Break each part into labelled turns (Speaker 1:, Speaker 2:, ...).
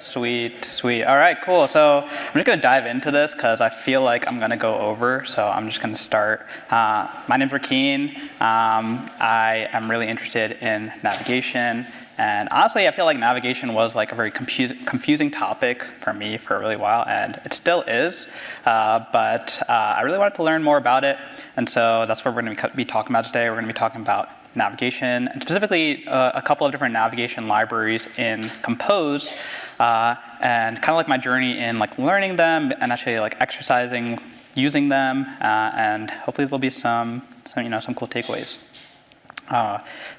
Speaker 1: Sweet, sweet. All right, cool. So I'm just going to dive into this because I feel like I'm going to go over. So I'm just going to start. My name's Rikin. I am really interested in navigation. And honestly, I feel like navigation was like a very confusing topic for me for a really while, and it still is. But I really wanted to learn more about it. And so that's what we're going to be talking about today. We're going to be talking about navigation, and specifically a couple of different navigation libraries in Compose, and kind of like my journey in like learning them and actually like exercising using them, and hopefully there'll be some cool takeaways.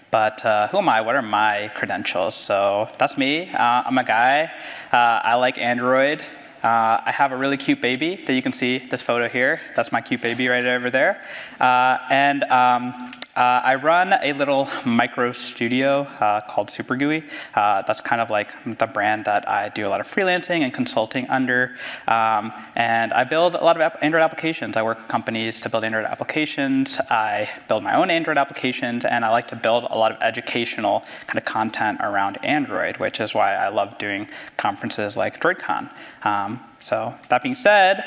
Speaker 1: But who am I? What are my credentials? So that's me. I'm a guy. I like Android. I have a really cute baby that you can see this photo here. That's my cute baby right over there. I run a little micro studio called Super GUI. That's kind of like the brand that I do a lot of freelancing and consulting under. And I build a lot of Android applications. I work with companies to build Android applications. I build my own Android applications, and I like to build a lot of educational kind of content around Android, which is why I love doing conferences like droidcon. So that being said,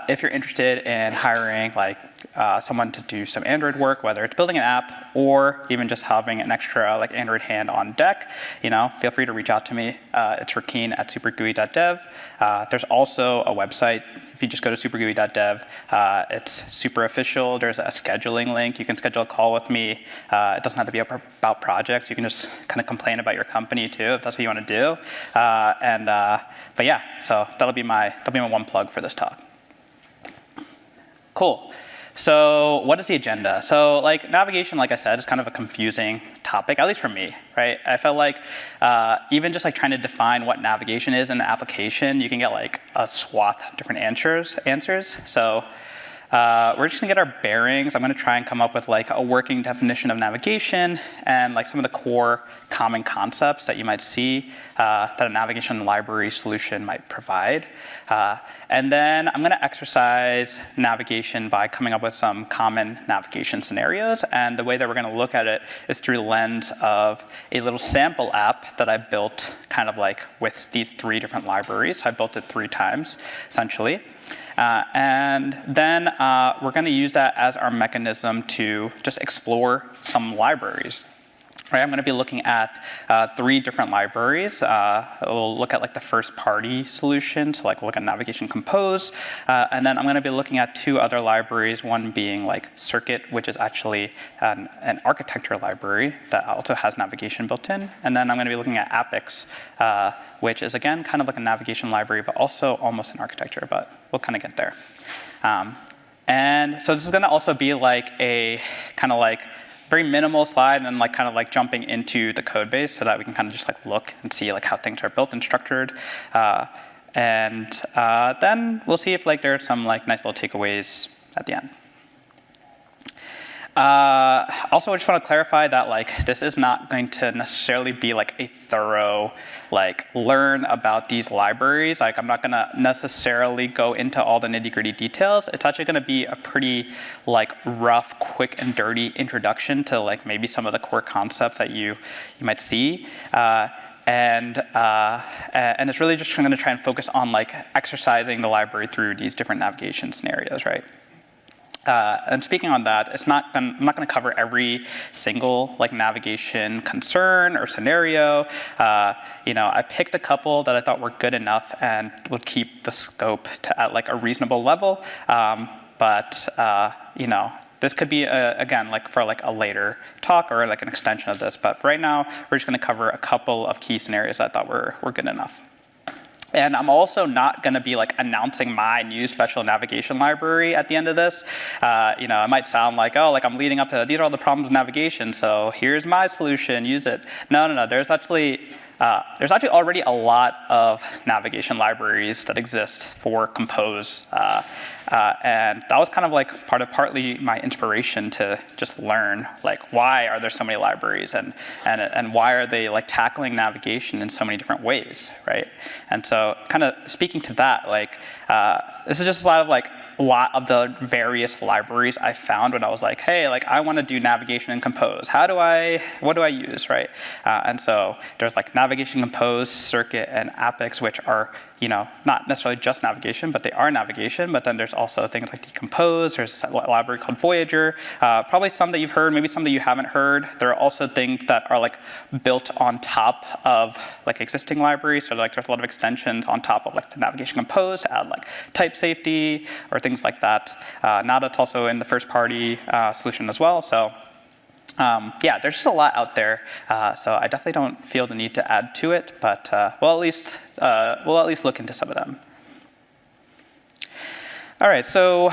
Speaker 1: if you're interested in hiring like someone to do some Android work, whether it's building an app or even just having an extra like Android hand on deck, feel free to reach out to me. It's rikin@supergui.dev. There's also a website. If you just go to supergui.dev, it's super official. There's a scheduling link. You can schedule a call with me. It doesn't have to be about projects. You can just kind of complain about your company too, if that's what you want to do. But yeah, so that'll be my one plug for this talk. Cool. So what is the agenda? So like navigation, like I said, is kind of a confusing topic, at least for me, right? I felt like even just like trying to define what navigation is in an application, you can get like a swath of different answers. So we're just gonna get our bearings. I'm gonna try and come up with like a working definition of navigation and like some of the core common concepts that you might see that a navigation library solution might provide. And then I'm gonna exercise navigation by coming up with some common navigation scenarios. And the way that we're gonna look at it is through the lens of a little sample app that I built kind of like with these 3 different libraries. So I built it 3 times, essentially. And then we're going to use that as our mechanism to just explore some libraries. Right, I'm going to be looking at 3 different libraries. We'll look at like the first party solution, so like we'll look at navigation compose, and then I'm going to be looking at 2 other libraries, one being like circuit, which is actually an architecture library that also has navigation built in, and then I'm going to be looking at Apix, which is again kind of like a navigation library, but also almost an architecture, but we'll kind of get there. And so this is going to also be like a kind of like very minimal slide and like kind of like jumping into the code base so that we can kind of just like look and see like how things are built and structured. And then we'll see if like there are some like nice little takeaways at the end. Also, I just want to clarify that like this is not going to necessarily be like a thorough like learn about these libraries. Like I'm not going to necessarily go into all the nitty-gritty details. It's actually going to be a pretty like rough, quick and dirty introduction to like maybe some of the core concepts that you might see. And it's really just going to try and focus on like exercising the library through these different navigation scenarios, right? And speaking on that, I'm not going to cover every single like navigation concern or scenario. I picked a couple that I thought were good enough and would keep the scope at like a reasonable level. This could be again like for like a later talk or like an extension of this. But for right now, we're just going to cover a couple of key scenarios that I thought were good enough. And I'm also not going to be like announcing my new special navigation library at the end of this. It might sound like, oh, like I'm leading up to these are all the problems with navigation, so here's my solution, use it. No. There's actually already a lot of navigation libraries that exist for Compose. And that was kind of like partly my inspiration to just learn like why are there so many libraries and why are they like tackling navigation in so many different ways, right? And so kind of speaking to that, like this is just a lot of like a lot of the various libraries I found when I was like, hey, like I want to do navigation in Compose. What do I use, right? And so there's like navigation, Compose, Circuit, and Apex, which are, not necessarily just navigation, but they are navigation. But then there's also things like Decompose. There's a library called Voyager. Probably some that you've heard, maybe some that you haven't heard. There are also things that are like built on top of like existing libraries. So like there's a lot of extensions on top of like the navigation Compose to add like type safety or things like that. Now that's also in the first party solution as well. So yeah, there's just a lot out there. So I definitely don't feel the need to add to it, but we'll at least look into some of them. All right, so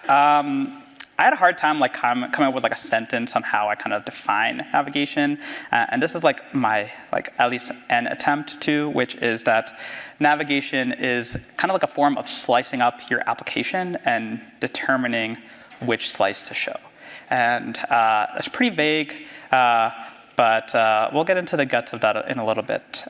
Speaker 1: I had a hard time like coming up with like a sentence on how I kind of define navigation, and this is like my at least an attempt to, which is that navigation is kind of like a form of slicing up your application and determining which slice to show. And it's pretty vague, but we'll get into the guts of that in a little bit.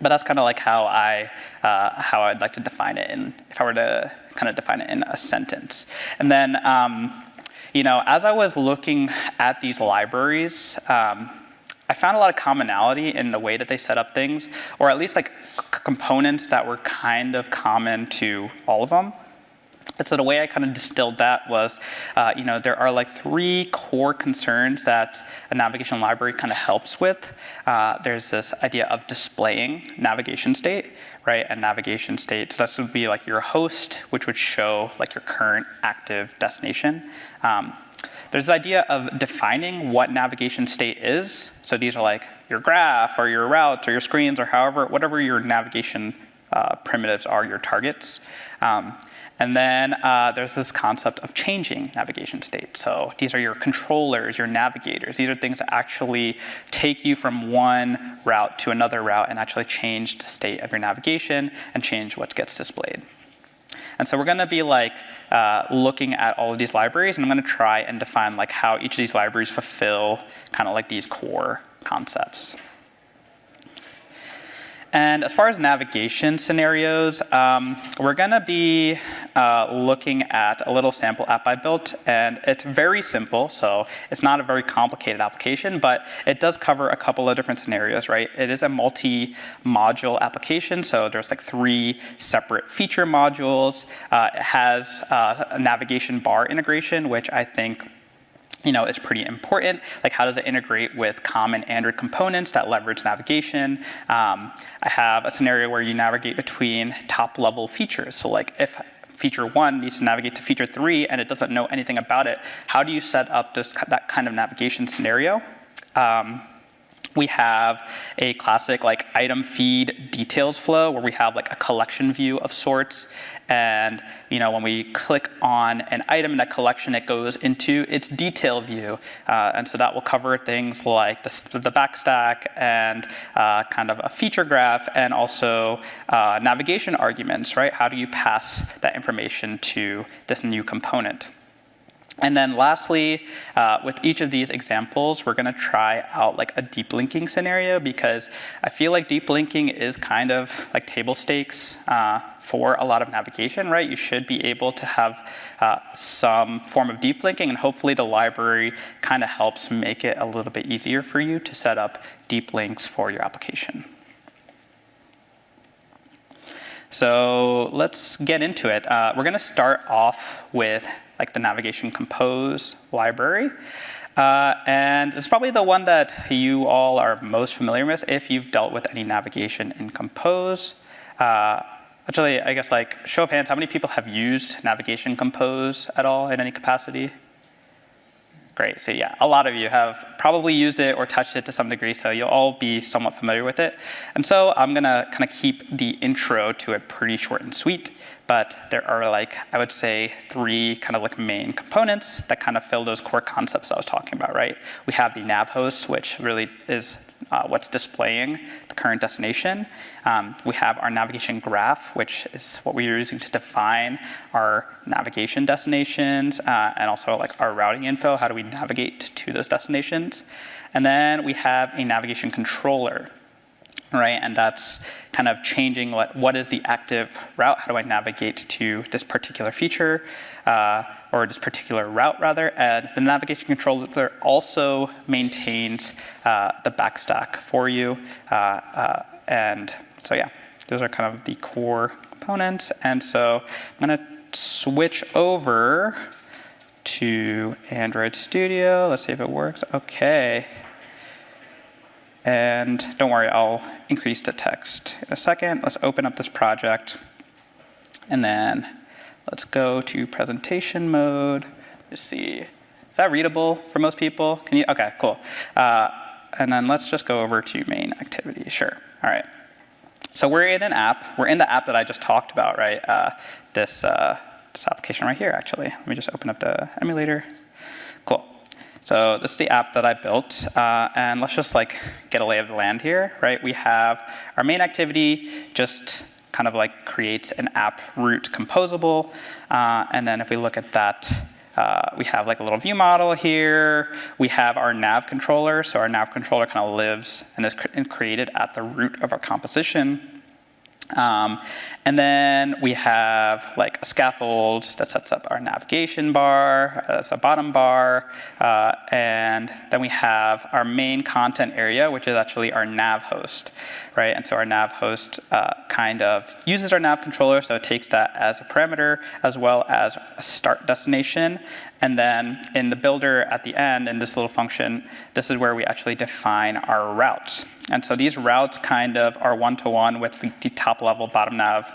Speaker 1: But that's kind of like how I'd like to define it if I were to kind of define it in a sentence. And then, as I was looking at these libraries, I found a lot of commonality in the way that they set up things, or at least like components that were kind of common to all of them. And so the way I kind of distilled that was, there are like 3 core concerns that a navigation library kind of helps with. There's this idea of displaying navigation state, right? And navigation state, so this would be like your host, which would show like your current active destination. There's this idea of defining what navigation state is. So these are like your graph or your routes or your screens or whatever your navigation primitives are, your targets. And then there's this concept of changing navigation state. So these are your controllers, your navigators. These are things that actually take you from one route to another route and actually change the state of your navigation and change what gets displayed. And so we're going to be like looking at all of these libraries, and I'm going to try and define like how each of these libraries fulfill kind of like these core concepts. And as far as navigation scenarios, we're going to be looking at a little sample app I built, and it's very simple, so it's not a very complicated application, but it does cover a couple of different scenarios, right? It is a multi-module application, so there's like 3 separate feature modules. It has a navigation bar integration, which I think it's pretty important. Like, how does it integrate with common Android components that leverage navigation? I have a scenario where you navigate between top-level features. So, like, if feature 1 needs to navigate to feature 3 and it doesn't know anything about it, how do you set up that kind of navigation scenario? We have a classic like item feed details flow where we have like a collection view of sorts. And when we click on an item in that collection, it goes into its detail view. And so that will cover things like the backstack and kind of a feature graph and also navigation arguments, right? How do you pass that information to this new component? And then lastly, with each of these examples, we're going to try out like a deep linking scenario, because I feel like deep linking is kind of like table stakes for a lot of navigation, right? You should be able to have some form of deep linking, and hopefully the library kind of helps make it a little bit easier for you to set up deep links for your application. So let's get into it. We're going to start off with like the navigation Compose library. And it's probably the one that you all are most familiar with if you've dealt with any navigation in Compose. Actually, I guess like show of hands, how many people have used navigation Compose at all in any capacity? Great, so yeah, a lot of you have probably used it or touched it to some degree, so you'll all be somewhat familiar with it. And so I'm gonna kind of keep the intro to it pretty short and sweet, but there are like, I would say 3 kind of like main components that kind of fill those core concepts I was talking about, right? We have the nav host, which really is what's displaying the current destination. We have our navigation graph, which is what we're using to define our navigation destinations and also like our routing info. How do we navigate to those destinations? And then we have a navigation controller, right? And that's kind of changing what is the active route, how do I navigate to this particular feature, or this particular route rather. And the navigation controller also maintains the backstack for you. And so yeah, those are kind of the core components. And so I'm gonna switch over to Android Studio. Let's see if it works. Okay. And don't worry, I'll increase the text in a second. Let's open up this project. And then let's go to presentation mode. Let's see. Is that readable for most people? Can you? Okay, cool. And then let's just go over to main activity. Sure. All right. So we're in an app. We're in the app that I just talked about, right? This application right here, actually. Let me just open up the emulator. Cool. So this is the app that I built, and let's just like get a lay of the land here, right? We have our main activity just kind of like creates an app root composable, and then if we look at that, we have like a little view model here. We have our nav controller, so our nav controller kind of lives and is created at the root of our composition. And then we have like a scaffold that sets up our navigation bar as a bottom bar. And then we have our main content area, which is actually our nav host, right? And so our nav host kind of uses our nav controller, so it takes that as a parameter as well as a start destination. And then in the builder at the end, in this little function, this is where we actually define our routes. And so these routes kind of are one-to-one with the top level bottom nav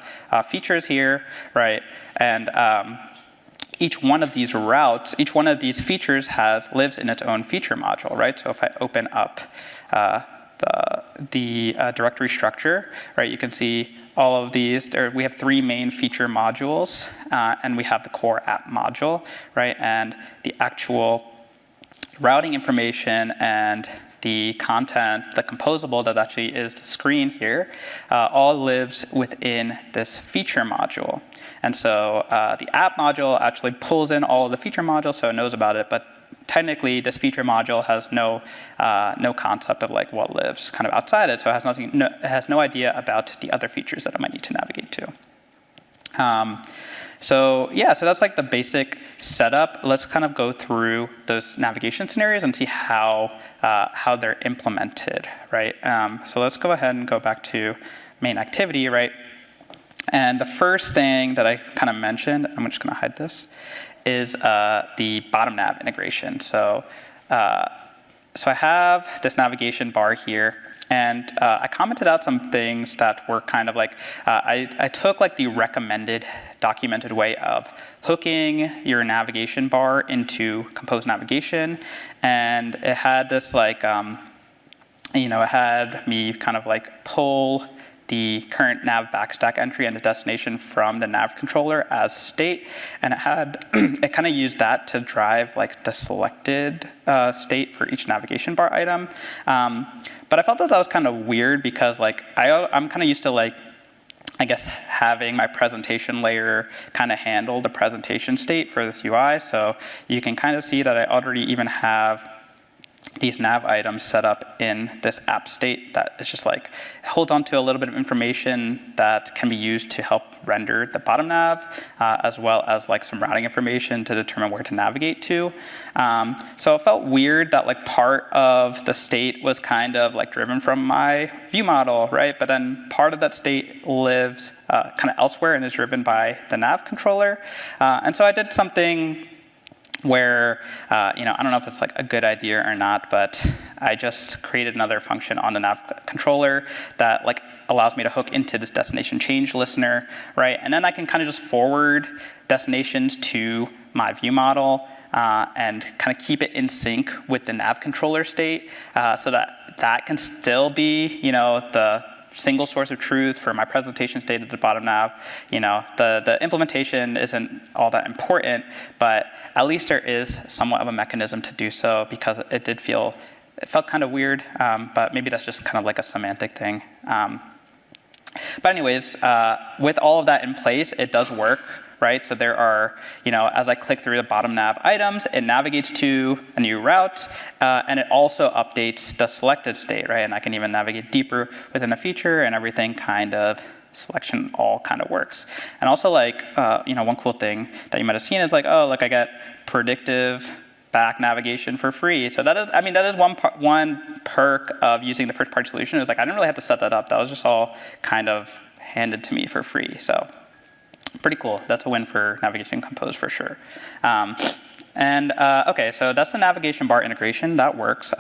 Speaker 1: features here, right? And each one of these routes, each one of these features lives in its own feature module, right? So if I open up the directory structure, right, you can see all of these. We have 3 main feature modules, and we have the core app module, right? And the actual routing information and the content, the composable that actually is the screen here, all lives within this feature module. And so the app module actually pulls in all of the feature modules, so it knows about it, but technically this feature module has no concept of like what lives kind of outside it, so it has no idea about the other features that it might need to navigate to. So yeah, so that's like the basic setup. Let's kind of go through those navigation scenarios and see how they're implemented, right? So let's go ahead and go back to main activity, right? And the first thing that I kind of mentioned, I'm just gonna hide this, is the bottom nav integration. So I have this navigation bar here, and I commented out some things that were kind of like, I took like the recommended documented way of hooking your navigation bar into Compose Navigation, and it had this like, it had me kind of like pull the current nav backstack entry and the destination from the nav controller as state, and it kind of used that to drive like the selected state for each navigation bar item. But I felt that was kind of weird because like I'm kind of used to like, I guess, having my presentation layer kind of handle the presentation state for this UI. So you can kind of see that I already even have these nav items set up in this app state that is just like holds on to a little bit of information that can be used to help render the bottom nav, as well as like some routing information to determine where to navigate to. So it felt weird that like part of the state was kind of like driven from my view model, right? But then part of that state lives kind of elsewhere and is driven by the nav controller. And so I did something where, I don't know if it's like a good idea or not, but I just created another function on the nav controller that like allows me to hook into this destination change listener, right? And then I can kind of just forward destinations to my view model and kind of keep it in sync with the nav controller state, so that can still be, the single source of truth for my presentation state at the bottom nav. The implementation isn't all that important, but at least there is somewhat of a mechanism to do so, because it felt kind of weird, but maybe that's just kind of like a semantic thing. But anyways, with all of that in place, it does work right? So there are, as I click through the bottom nav items, it navigates to a new route, and it also updates the selected state, right? And I can even navigate deeper within a feature, and everything kind of selection all kind of works. And also one cool thing that you might have seen is I get predictive back navigation for free. So that is one perk of using the first-party solution is I didn't really have to set that up. That was just all kind of handed to me for free. So pretty cool. That's a win for Navigation Compose for sure. Okay, so that's the navigation bar integration. That works.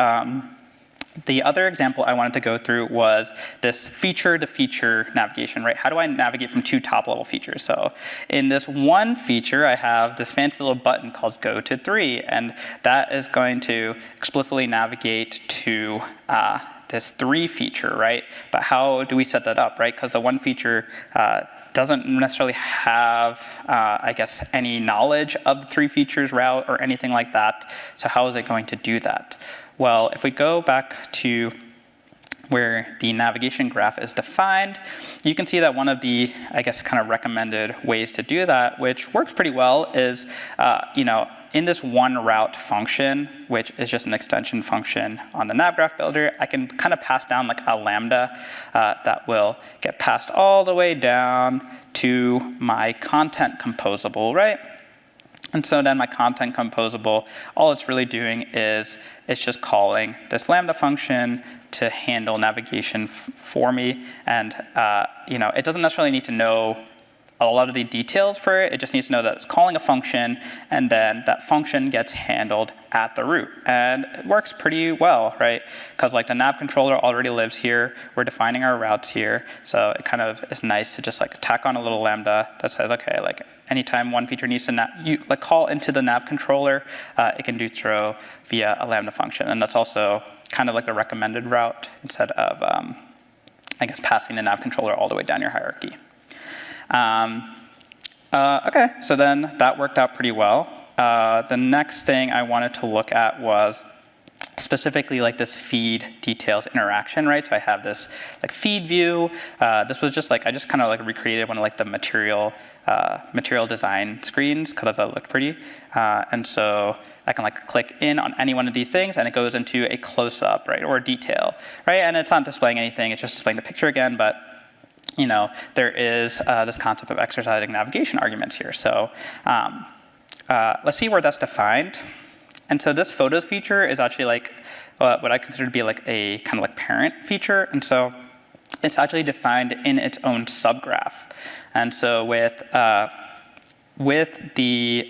Speaker 1: The other example I wanted to go through was this feature-to-feature navigation, right? How do I navigate from two top-level features? So in this one feature, I have this fancy little button called Go to 3, and that is going to explicitly navigate to this 3 feature, right? But how do we set that up, right? Because the one feature doesn't necessarily have, any knowledge of the 3 features route or anything like that. So how is it going to do that? Well, if we go back to where the navigation graph is defined, you can see that one of the, kind of recommended ways to do that, which works pretty well, is, in this one route function, which is just an extension function on the nav graph builder, I can kind of pass down a lambda that will get passed all the way down to my content composable, right? And so then my content composable, all it's really doing is it's just calling this lambda function to handle navigation for me. And it doesn't necessarily need to know a lot of the details for it. It just needs to know that it's calling a function, and then that function gets handled at the root. And it works pretty well, right? Because the nav controller already lives here. We're defining our routes here. So it kind of is nice to just tack on a little lambda that says, okay, anytime one feature needs to call into the nav controller, it can do so via a lambda function. And that's also kind of the recommended route instead of, passing the nav controller all the way down your hierarchy. Okay, so then that worked out pretty well. The next thing I wanted to look at was specifically this feed details interaction, right? So I have this feed view. This was just I just kind of recreated one of the material design screens because I thought it looked pretty. And so I can click in on any one of these things and it goes into a close-up, right, or a detail, right? And it's not displaying anything, it's just displaying the picture again, but there is this concept of exercising navigation arguments here. So let's see where that's defined. And so this photos feature is actually what I consider to be a kind of parent feature. And so it's actually defined in its own subgraph. And so with the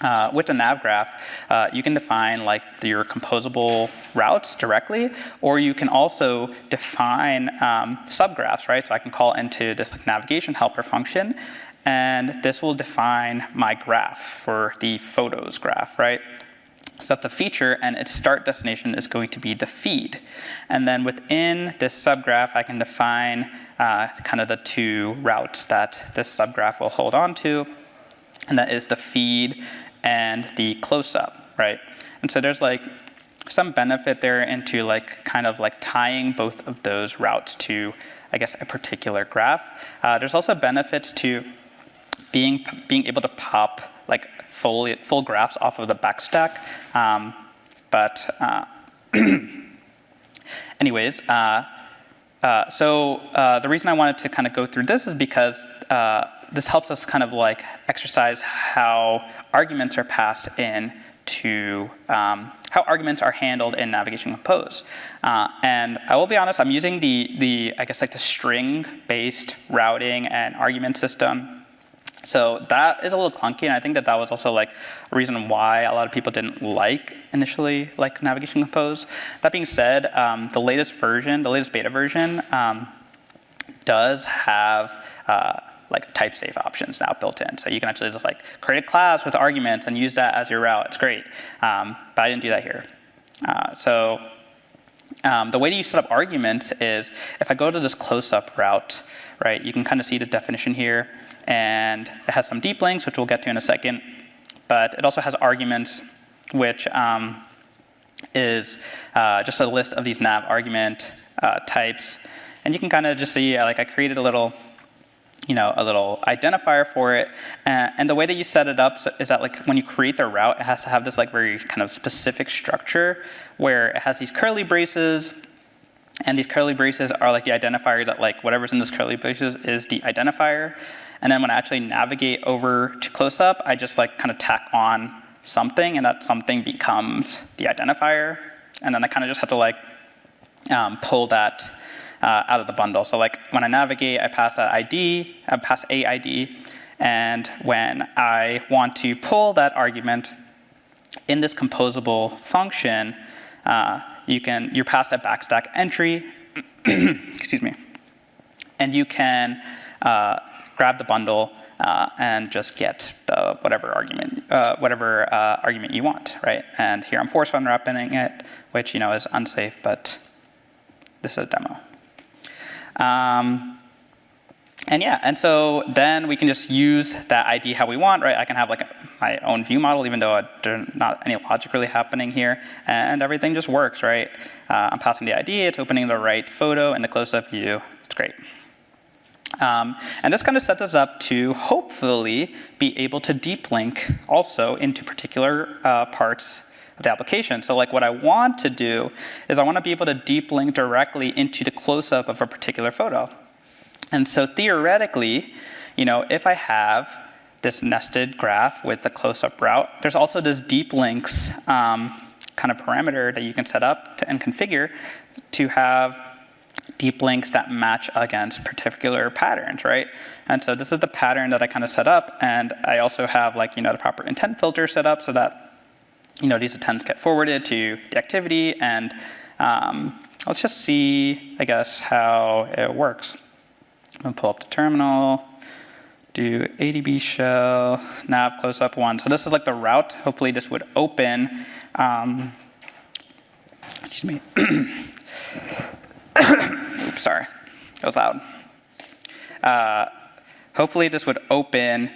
Speaker 1: nav graph, you can define your composable routes directly, or you can also define subgraphs, right? So I can call into this navigation helper function, and this will define my graph for the photos graph, right? So that's a feature, and its start destination is going to be the feed. And then within this subgraph, I can define kind of the 2 routes that this subgraph will hold on to, and that is the feed and the close-up, right? And so there's some benefit there into kind of tying both of those routes to, a particular graph. There's also benefits to being able to pop full graphs off of the backstack. Anyways, so the reason I wanted to kind of go through this is because this helps us kind of exercise how arguments are passed in to how arguments are handled in Navigation Compose. And I will be honest, I'm using the string-based routing and argument system. So that is a little clunky, and I think that was also a reason why a lot of people didn't initially Navigation Compose. That being said, the latest beta version, does have type safe options now built in. So you can actually just create a class with arguments and use that as your route. It's great, but I didn't do that here. The way that you set up arguments is if I go to this close-up route, right, you can kind of see the definition here, and it has some deep links, which we'll get to in a second, but it also has arguments, which is just a list of these nav argument types. And you can kind of just see, I created a little a little identifier for it. And the way that you set it up is that like when you create the route, it has to have this like very kind of specific structure where it has these curly braces, and these curly braces are like the identifier that like whatever's in this curly braces is the identifier. And then when I actually navigate over to close up, I just like kind of tack on something, and that something becomes the identifier. And then I kind of just have to like pull that out of the bundle. So like when I navigate, I pass that ID, I pass a ID, and when I want to pull that argument in this composable function, you're passed a backstack entry, excuse me, and you can grab the bundle and just get the whatever argument you want, right? And here I'm force unwrapping it, which is unsafe, but this is a demo. And so then we can just use that ID how we want, right? I can have like my own view model, even though there's not any logic really happening here, and everything just works, right? I'm passing the ID, it's opening the right photo in the close-up view. It's great. And this kind of sets us up to hopefully be able to deep link also into particular parts of the application. So like what I want to do is I want to be able to deep link directly into the close-up of a particular photo. And so theoretically, if I have this nested graph with the close-up route, there's also this deep links kind of parameter that you can set up and configure to have deep links that match against particular patterns, right? And so this is the pattern that I kind of set up, and I also have like the proper intent filter set up so that these intents get forwarded to the activity. And let's just see, I guess, how it works. I'm gonna pull up the terminal, do ADB shell, nav close-up 1. So this is like the route. Hopefully this would open, excuse me. Oops, sorry, that was loud. Hopefully this would open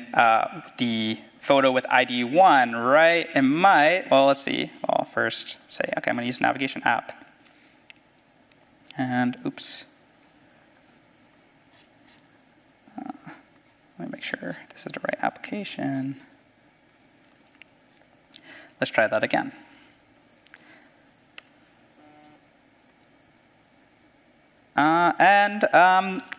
Speaker 1: the photo with ID 1, right? It might. Well, let's see. I'll first say, okay, I'm going to use navigation app. And oops. Let me make sure this is the right application. Let's try that again.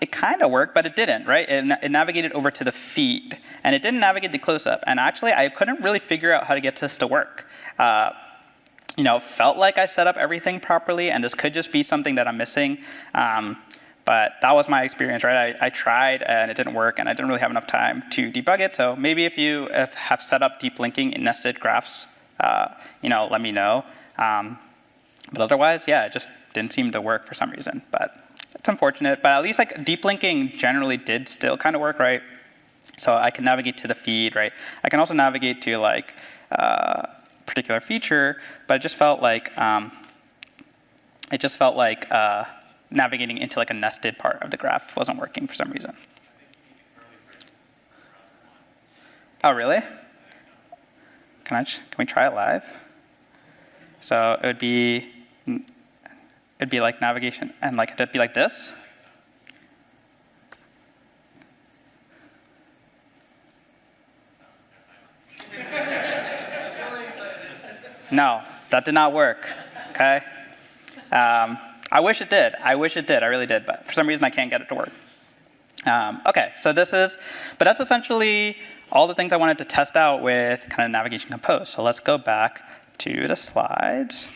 Speaker 1: It kind of worked, but it didn't, right? It navigated over to the feed, and it didn't navigate the close-up. And actually, I couldn't really figure out how to get this to work. Felt like I set up everything properly, and this could just be something that I'm missing. But that was my experience, right? I tried, and it didn't work, and I didn't really have enough time to debug it. So maybe if you have set up deep linking in nested graphs, let me know. But otherwise, yeah, it just didn't seem to work for some reason. But it's unfortunate. But at least like deep linking generally did still kind of work, right? So I can navigate to the feed, right? I can also navigate to like particular feature, but it just felt like navigating into like a nested part of the graph wasn't working for some reason. Oh, really? Can we try it live? So it'd be like navigation, and like it'd be like this. No, that did not work. Okay. I wish it did. I really did. But for some reason, I can't get it to work. Okay, so but that's essentially all the things I wanted to test out with kind of Navigation Compose. So let's go back to the slides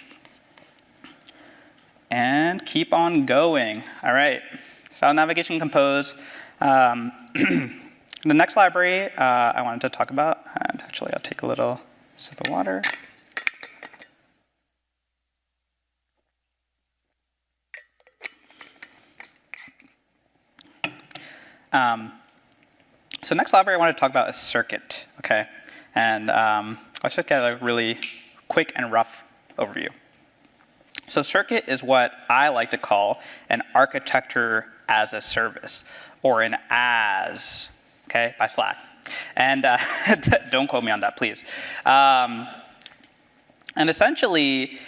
Speaker 1: and keep on going. All right, so Navigation Compose. The next library I wanted to talk about, and actually I'll take a little sip of water. So next library I want to talk about is Circuit, okay? And let's just get a really quick and rough overview. So Circuit is what I like to call an architecture as a service, or an AAS, okay, by Slack. And don't quote me on that, please. And essentially,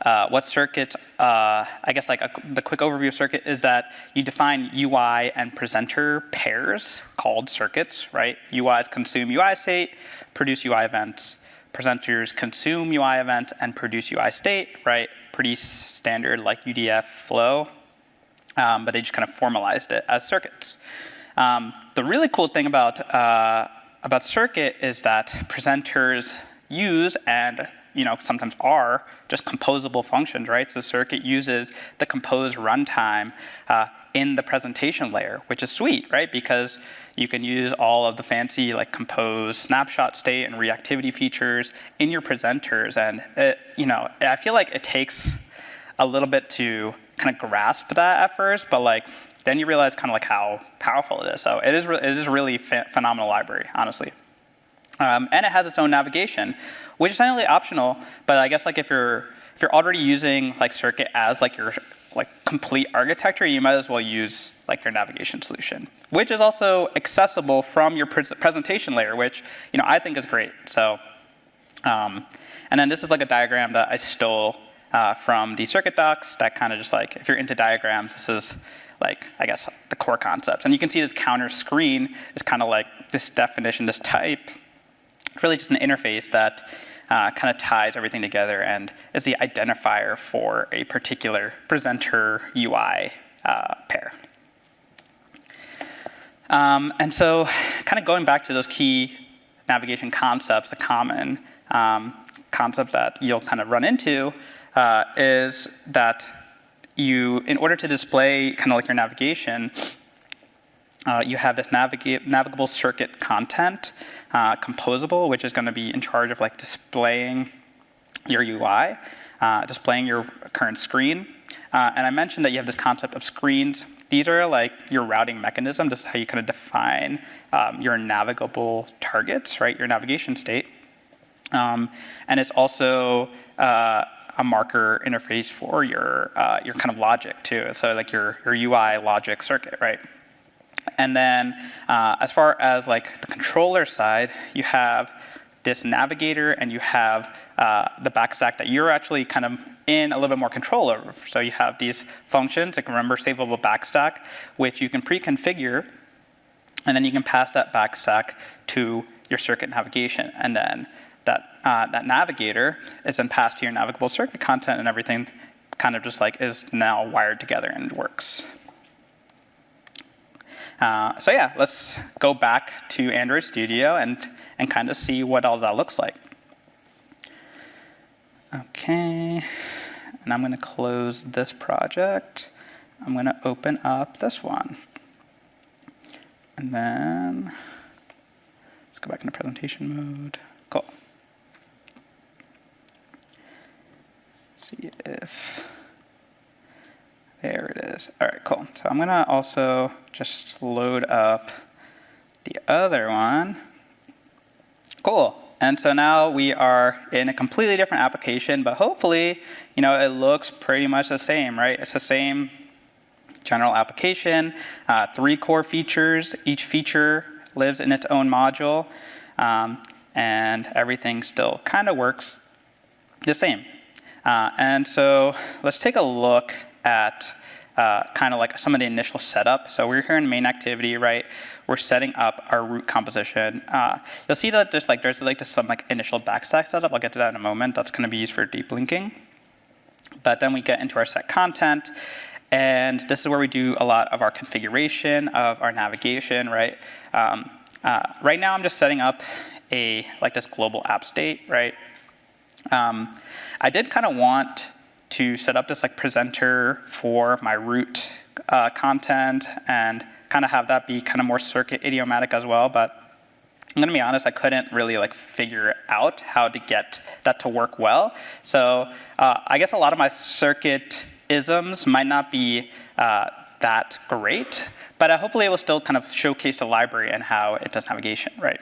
Speaker 1: what circuit, I guess like the quick overview of circuit is that you define UI and presenter pairs called circuits, right? UIs consume UI state, produce UI events. Presenters consume UI events and produce UI state, right? Pretty standard like UDF flow, but they just kind of formalized it as circuits. The really cool thing about circuit is that presenters use and sometimes are just composable functions, right? So circuit uses the compose runtime in the presentation layer, which is sweet, right? Because you can use all of the fancy like compose snapshot state and reactivity features in your presenters. And I feel like it takes a little bit to kind of grasp that at first, but like then you realize kind of like how powerful it is. So it is really phenomenal library, honestly. And it has its own navigation, which is technically optional, but I guess like if you're already using like circuit as like your like complete architecture, you might as well use like your navigation solution, which is also accessible from your presentation layer, which I think is great. So, and then this is like a diagram that I stole from the circuit docs that kind of just like, if you're into diagrams, this is like, I guess, the core concepts. And you can see this counter screen is kind of like this definition, this type, really just an interface that kind of ties everything together and is the identifier for a particular presenter UI pair. And so kind of going back to those key navigation concepts, the common concepts that you'll kind of run into is that in order to display kind of like your navigation, you have this navigable circuit content, composable, which is going to be in charge of like displaying your UI, displaying your current screen. And I mentioned that you have this concept of screens. These are like your routing mechanism. This is how you kind of define your navigable targets, right? Your navigation state. And it's also a marker interface for your kind of logic too. So like your UI logic circuit, right? And then as far as like the controller side, you have this navigator and you have the backstack that you're actually kind of in a little bit more control over. So you have these functions, like remember savable backstack, which you can pre-configure, and then you can pass that backstack to your circuit navigation. And then that navigator is then passed to your navigable circuit content, and everything kind of just like is now wired together and works. So yeah, let's go back to Android Studio and kind of see what all that looks like. Okay, and I'm going to close this project. I'm going to open up this one. And then let's go back into presentation mode. Cool. See if, there it is. All right, cool. So I'm going to also just load up the other one. Cool. And so now we are in a completely different application, but hopefully, it looks pretty much the same, right? It's the same general application, 3 core features. Each feature lives in its own module, and everything still kind of works the same. And so let's take a look at kind of like some of the initial setup. So we're here in main activity, right? We're setting up our root composition. You'll see that there's some initial backstack setup. I'll get to that in a moment. That's going to be used for deep linking. But then we get into our set content, and this is where we do a lot of our configuration of our navigation, right? Right now I'm just setting up this global app state, right? I did kind of want to set up this presenter for my root content and kind of have that be kind of more circuit idiomatic as well, but I'm gonna be honest, I couldn't really figure out how to get that to work well. So I guess a lot of my circuit isms might not be that great, but hopefully it will still kind of showcase the library and how it does navigation, right?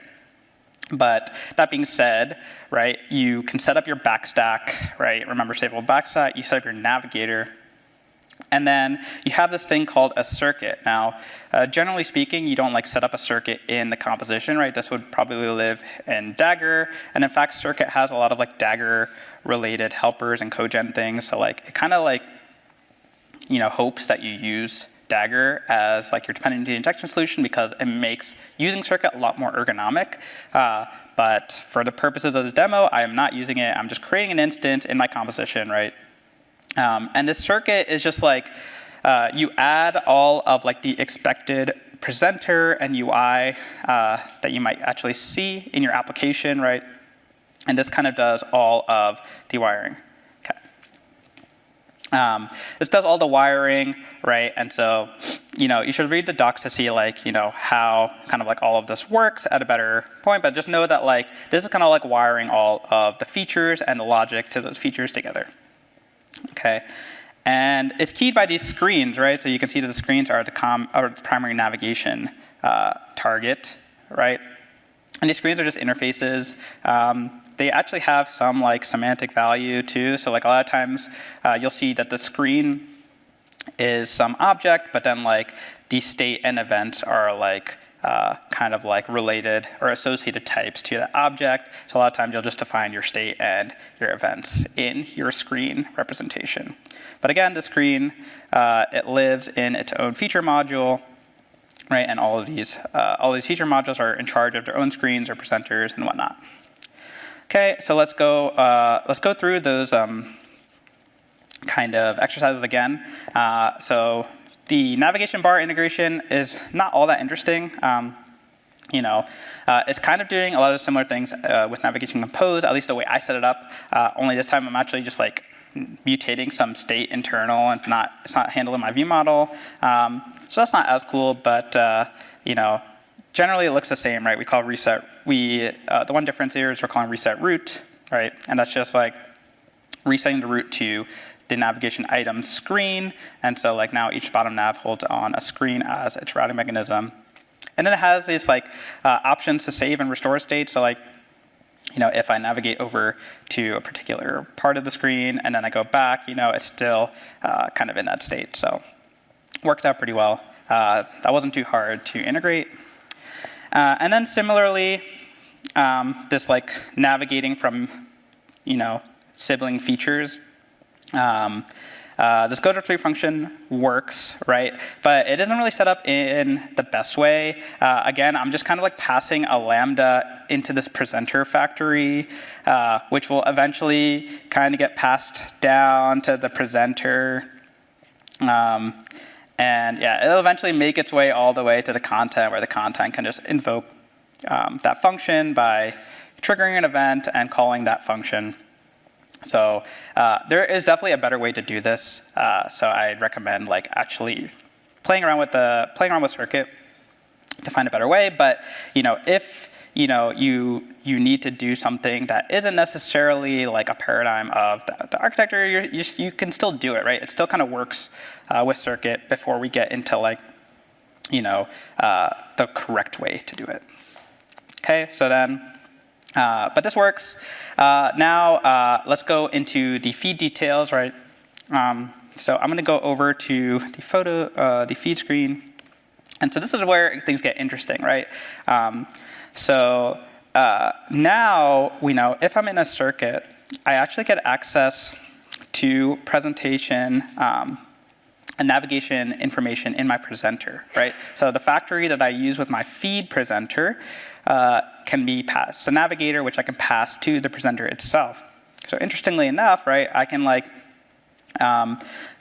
Speaker 1: But that being said, right, you can set up your backstack, right? Remember savable backstack, you set up your navigator. And then you have this thing called a circuit. Now, generally speaking, you don't like set up a circuit in the composition, right? This would probably live in Dagger. And in fact, circuit has a lot of like Dagger related helpers and cogen things. So like it kind of like, hopes that you use Dagger as like your dependency injection solution because it makes using circuit a lot more ergonomic. But for the purposes of this demo, I am not using it. I'm just creating an instance in my composition, right? And this circuit is just like, you add all of like the expected presenter and UI that you might actually see in your application, right? And this kind of does all of the wiring. Okay. This does all the wiring, right? And so, you should read the docs to see like, how kind of like all of this works at a better point, but just know that like, this is kind of like wiring all of the features and the logic to those features together. Okay, and it's keyed by these screens, right? So you can see that the screens are the primary navigation target, right? And these screens are just interfaces. They actually have some like semantic value too. So like a lot of times you'll see that the screen is some object, but then like the state and events are like kind of like related or associated types to the object. So a lot of times you'll just define your state and your events in your screen representation. But again, the screen, it lives in its own feature module, right? And all these feature modules are in charge of their own screens or presenters and whatnot. Okay, so let's go through those kind of exercises again. So the navigation bar integration is not all that interesting. It's kind of doing a lot of similar things with Navigation Compose, at least the way I set it up. Only this time I'm actually just like mutating some state internal and it's not handled in my view model. So that's not as cool, but generally it looks the same, right? We call reset. The one difference here is we're calling reset root, right? And that's just like resetting the root to the navigation item screen. And so like now each bottom nav holds on a screen as its routing mechanism. And then it has these like options to save and restore state. So like, if I navigate over to a particular part of the screen and then I go back, it's still kind of in that state. So works out pretty well. That wasn't too hard to integrate. And then similarly, this like navigating from, sibling features. This go-to-3 function works, right? But it isn't really set up in the best way. Again, I'm just kind of like passing a lambda into this presenter factory, which will eventually kind of get passed down to the presenter. And yeah, it'll eventually make its way all the way to the content where the content can just invoke that function by triggering an event and calling that function. So there is definitely a better way to do this. So I'd recommend like actually playing around with circuit to find a better way. But if you need to do something that isn't necessarily like a paradigm of the architecture, you can still do it, right? It still kind of works with circuit before we get into like the correct way to do it. Okay, so then. But this works. Now let's go into the feed details, right? So I'm going to go over to the feed screen. And so this is where things get interesting, right? So now we know if I'm in a circuit, I actually get access to presentation and navigation information in my presenter, right? So the factory that I use with my feed presenter can be passed to Navigator, which I can pass to the presenter itself. So interestingly enough, right, I can like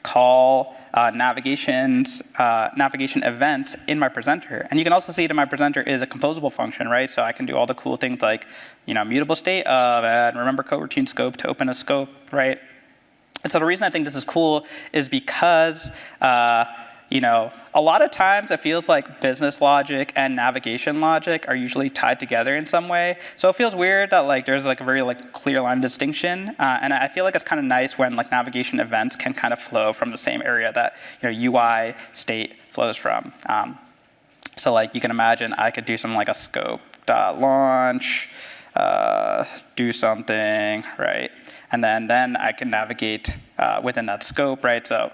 Speaker 1: call navigation events in my presenter. And you can also see that my presenter is a composable function, right? So I can do all the cool things like, mutable state of, and remember coroutine scope to open a scope, right? And so the reason I think this is cool is because a lot of times it feels like business logic and navigation logic are usually tied together in some way. So it feels weird that like there's like a very like clear line of distinction. And I feel like it's kind of nice when like navigation events can kind of flow from the same area that UI state flows from. So like you can imagine I could do something like a scope launch, do something, right? And then I can navigate within that scope, right? So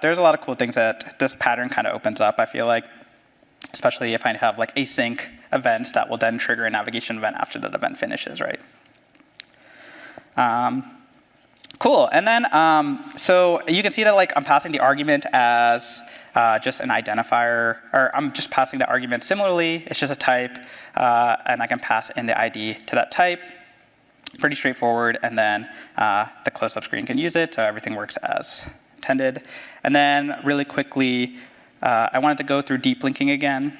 Speaker 1: there's a lot of cool things that this pattern kind of opens up, I feel like, especially if I have like async events that will then trigger a navigation event after that event finishes, right? Cool, and then, so you can see that like I'm passing the argument as just an identifier, or I'm just passing the argument similarly, it's just a type, and I can pass in the ID to that type. Pretty straightforward, and then the close-up screen can use it, so everything works as intended. And then really quickly, I wanted to go through deep linking again.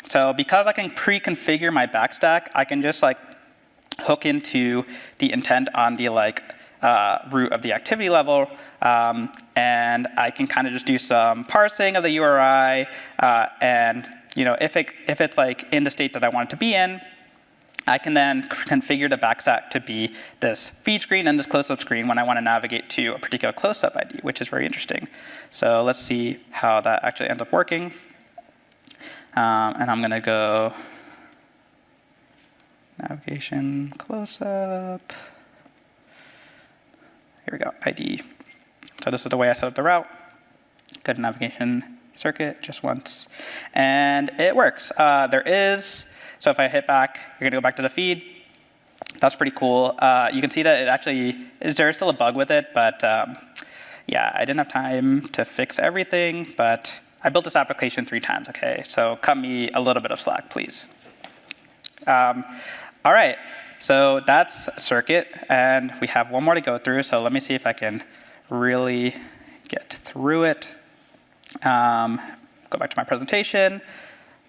Speaker 1: So because I can pre-configure my backstack, I can just like hook into the intent on the like root of the activity level, and I can kind of just do some parsing of the URI, and if it's like in the state that I want it to be in, I can then configure the backstack to be this feed screen and this close-up screen when I want to navigate to a particular close-up ID, which is very interesting. So let's see how that actually ends up working. And I'm going to go navigation close-up. Here we go, ID. So this is the way I set up the route. Go to navigation circuit just once, and it works. So if I hit back, you're gonna go back to the feed. That's pretty cool. You can see that it actually, there's still a bug with it, but yeah, I didn't have time to fix everything, but I built this application 3 times, okay? So cut me a little bit of slack, please. All right, so that's circuit, and we have one more to go through, so let me see if I can really get through it. Go back to my presentation.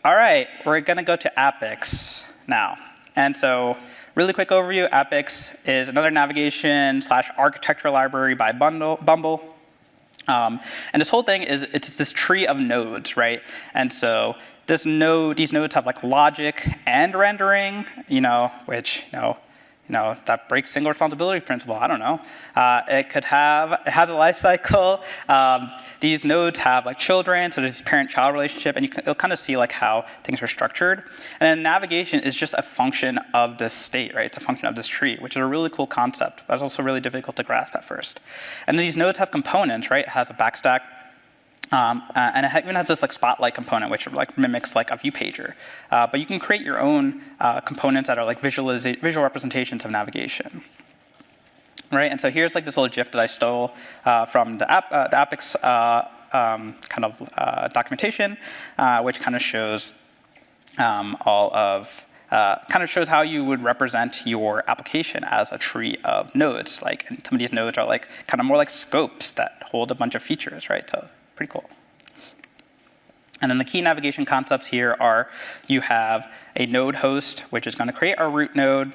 Speaker 1: All right, we're gonna go to Apix now. And so really quick overview, Apix is another navigation / architecture library by Bumble. And this whole thing is, it's this tree of nodes, right? And so these nodes have like logic and rendering, which, that breaks single responsibility principle, I don't know. It has a life cycle. These nodes have like children, so there's this parent-child relationship, and you'll kind of see like how things are structured. And then navigation is just a function of this state, right? It's a function of this tree, which is a really cool concept, but it's also really difficult to grasp at first. And then these nodes have components, right? It has a backstack, and it even has this like spotlight component, which like mimics like a view pager. But you can create your own components that are like visual representations of navigation. Right, and so here's like this little GIF that I stole from the Apix kind of documentation, which kind of shows shows how you would represent your application as a tree of nodes. Like, and some of these nodes are like kind of more like scopes that hold a bunch of features, right? So pretty cool. And then the key navigation concepts here are you have a node host, which is going to create our root node.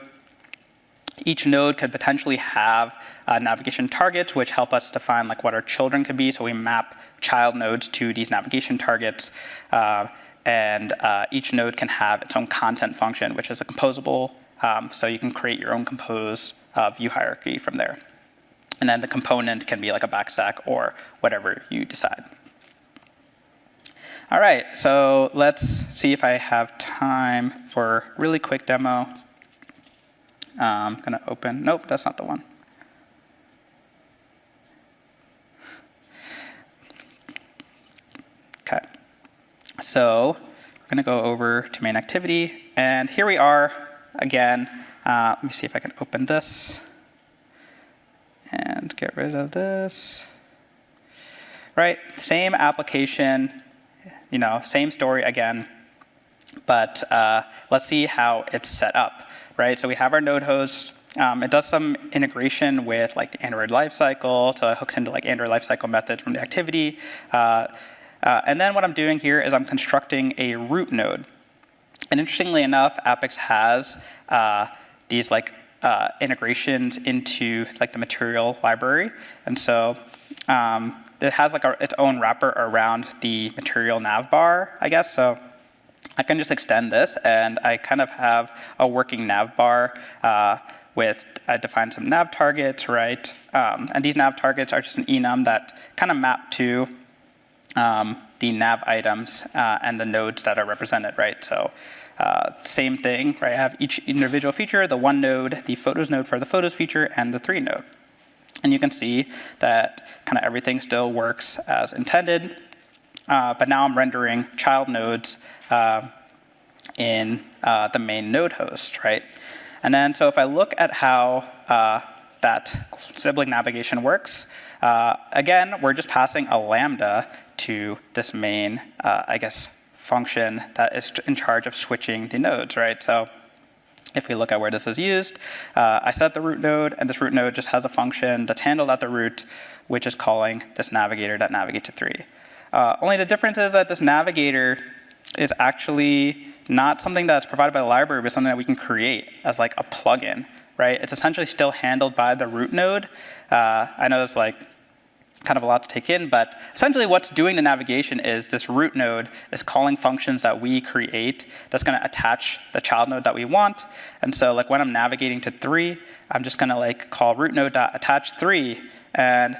Speaker 1: Each node could potentially have navigation targets, which help us define like what our children could be. So we map child nodes to these navigation targets. And each node can have its own content function, which is a composable. So you can create your own compose view hierarchy from there. And then the component can be like a backstack or whatever you decide. All right, so let's see if I have time for a really quick demo. I'm gonna open, nope, that's not the one. Okay, so we're gonna go over to main activity, and here we are again. Let me see if I can open this and get rid of this. Right, same application, same story again, but let's see how it's set up. Right, so we have our node host. It does some integration with like the Android lifecycle, so it hooks into like Android lifecycle methods from the activity. And then what I'm doing here is I'm constructing a root node. And interestingly enough, Apix has these like integrations into like the material library, and so it has like its own wrapper around the material navbar, I guess. So I can just extend this, and I kind of have a working navbar with, I defined some nav targets, right? And these nav targets are just an enum that kind of map to the nav items and the nodes that are represented, right? So same thing, right? I have each individual feature, the one node, the photos node for the photos feature, and the 3 node. And you can see that kind of everything still works as intended, but now I'm rendering child nodes in the main node host, right? And then, so if I look at how that sibling navigation works, again, we're just passing a lambda to this main, I guess, function that is in charge of switching the nodes, right? So if we look at where this is used, I set the root node, and this root node just has a function that's handled at the root, which is calling this navigator.navigate to 3. Only the difference is that this navigator is actually not something that's provided by the library, but something that we can create as like a plugin, right? It's essentially still handled by the root node. I know it's like kind of a lot to take in, but essentially what's doing the navigation is this root node is calling functions that we create that's going to attach the child node that we want. And so like when I'm navigating to 3, I'm just going to like call root node.attach 3. And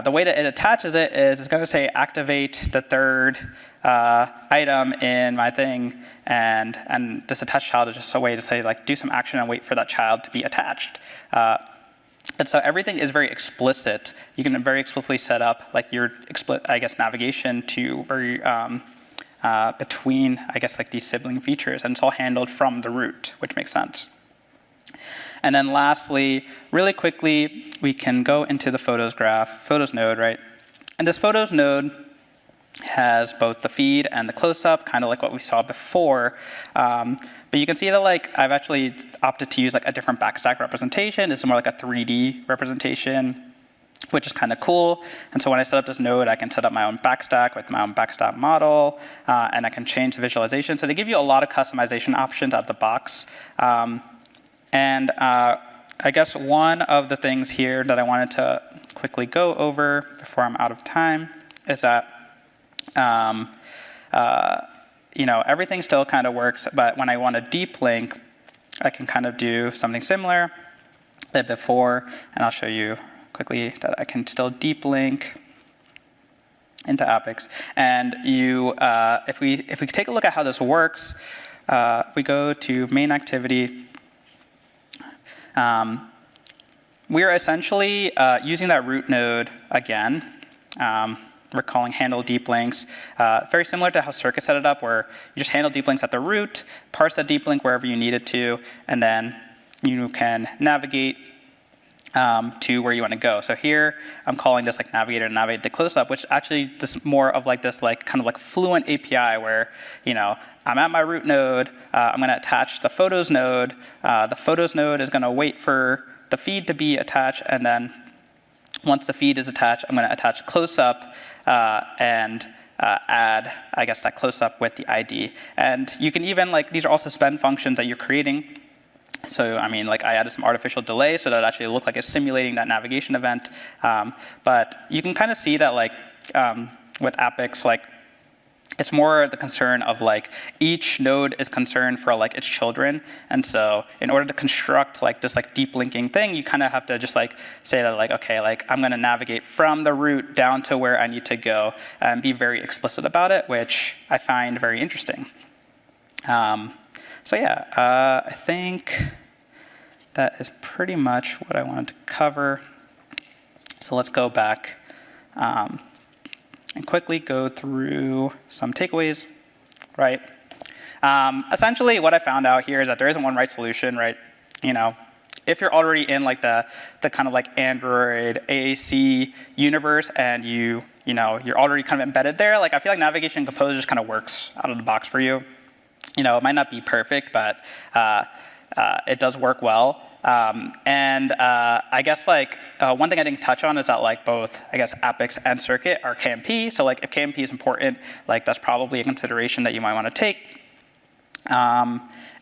Speaker 1: the way that it attaches it is it's going to say activate the third item in my thing, and this attached child is just a way to say like do some action and wait for that child to be attached. And so everything is very explicit. You can very explicitly set up like your I guess navigation to very between I guess like these sibling features, and it's all handled from the root, which makes sense. And then lastly, really quickly, we can go into the photos node, right? And this photos node has both the feed and the close-up, kind of like what we saw before. But you can see that like I've actually opted to use like a different backstack representation. It's more like a 3D representation, which is kind of cool. And so when I set up this node, I can set up my own backstack with my own backstack model, and I can change the visualization. So they give you a lot of customization options out of the box. And I guess one of the things here that I wanted to quickly go over before I'm out of time is that you know, everything still kind of works, but when I want to deep link, I can kind of do something similar as before, and I'll show you quickly that I can still deep link into Apix. And you, if we take a look at how this works, we go to main activity. We are essentially using that root node again. We're calling handle deep links, very similar to how Circuit set it up, where you just handle deep links at the root, parse that deep link wherever you need it to, and then you can navigate to where you want to go. So here I'm calling this like navigator to navigate to close up, which actually is more of like this like kind of like fluent API where, you know, I'm at my root node, I'm going to attach the photos node. The photos node is going to wait for the feed to be attached, and then once the feed is attached, I'm going to attach close-up and add, I guess, that close-up with the ID. And you can even, like, these are all suspend functions that you're creating. So, I mean, like, I added some artificial delay so that it actually looked like it's simulating that navigation event. But you can kind of see that, like, with Apix, like, it's more the concern of like each node is concerned for like its children, and so in order to construct like this like deep linking thing, you kind of have to just like say that like, okay, like I'm going to navigate from the root down to where I need to go and be very explicit about it, which I find very interesting. So yeah, I think that is pretty much what I wanted to cover. So let's go back. And quickly go through some takeaways, right? Essentially, what I found out here is that there isn't one right solution, right? You know, if you're already in like the kind of like Android AAC universe and you know, you're already kind of embedded there, like I feel like Navigation Compose just kind of works out of the box for you. You know, it might not be perfect, but it does work well. And I guess like one thing I didn't touch on is that like both I guess Apix and Circuit are KMP. So like if KMP is important, like that's probably a consideration that you might want to take.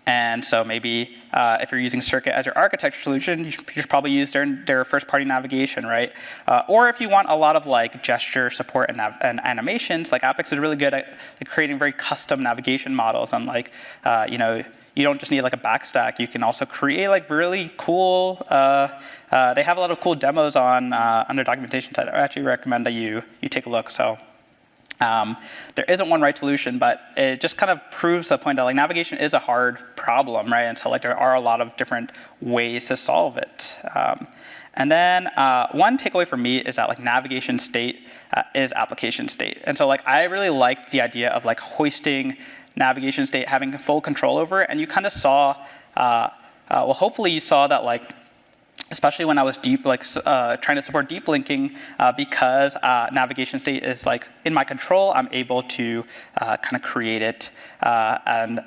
Speaker 1: And so maybe if you're using Circuit as your architecture solution, you should probably use their first-party navigation, right? Or if you want a lot of like gesture support and animations, like Apix is really good at like, creating very custom navigation models, and like you know. You don't just need like a backstack. You can also create like really cool. They have a lot of cool demos on their documentation site. I actually recommend that you take a look. So there isn't one right solution, but it just kind of proves the point that like navigation is a hard problem, right? And so like there are a lot of different ways to solve it. And then one takeaway for me is that like navigation state is application state. And so like I really liked the idea of like hoisting navigation state, having full control over it. And you kind of saw, well, hopefully you saw that like, especially when I was trying to support deep linking, because navigation state is like in my control, I'm able to kind of create it, and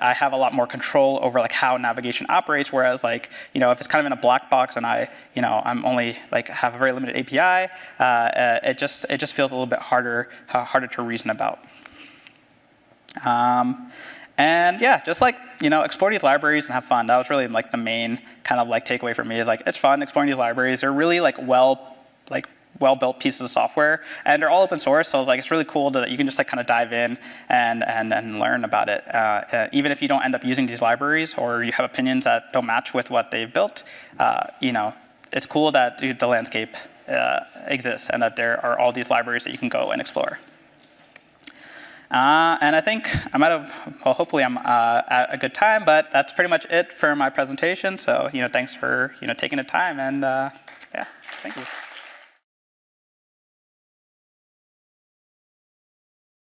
Speaker 1: I have a lot more control over like how navigation operates. Whereas like if it's kind of in a black box and I'm only like have a very limited API, it just feels a little bit harder to reason about. And yeah, just like, explore these libraries and have fun. That was really like the main kind of like takeaway for me is like, it's fun exploring these libraries. They're really like well-built pieces of software, and they're all open source. So it's really cool that you can just like kind of dive in and learn about it. Even if you don't end up using these libraries or you have opinions that don't match with what they've built, it's cool that the landscape exists and that there are all these libraries that you can go and explore. And I think hopefully I'm at a good time, but that's pretty much it for my presentation. So, thanks for, taking the time, and yeah, thank you.